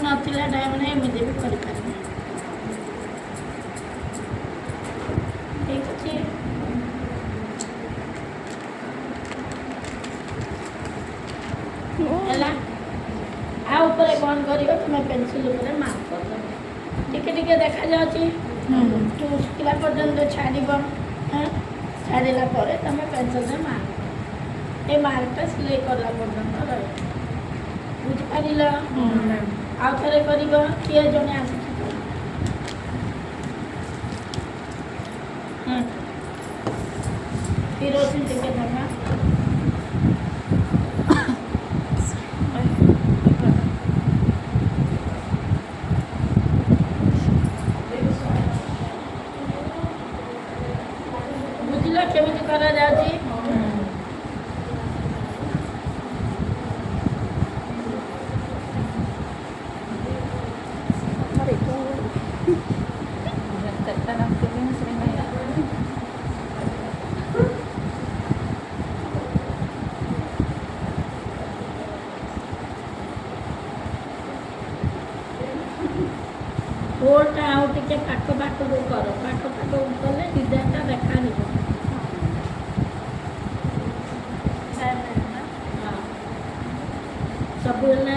ନଥିଲା ଟାଇମ୍ରେ ଏମିତି ବି କରିପାରିବି। ଠିକ୍ ଅଛି। ହେଲା ଆ ଉପରେ କ'ଣ କରିବ ତୁମେ ପେନସିଲ୍ ଉପରେ ମାର୍କ କରିଦେବ। ଟିକେ ଟିକେ ଦେଖାଯାଉଛି ଶୁଖିଲା ପର୍ଯ୍ୟନ୍ତ ଛାଡ଼ିବ। ଛାଡ଼ିଲା ପରେ ତୁମେ ପେନସିଲ୍ରେ ମାର୍କ କରିବ। ଏ ମାର୍କଟା ସିଲେଇ କଲା ପର୍ଯ୍ୟନ୍ତ ରହିବ। ବୁଝିପାରିଲ? ଆଉ ଥରେ କରିବ। କିଏ ଜଣେ ଆସିଛି କିରୋସିନ ଟିକେ ନେବା। ବୁଝିଲ କେମିତି କରାଯାଉଛି? ଗୋଲଟା ଆଉ ଟିକେ ପାଖ ପାଖକୁ କର। ପାଖ ପାଖକୁ କଲେ ଡିଜାଇନଟା ଦେଖାଯିବ। ସବୁ ହେଲା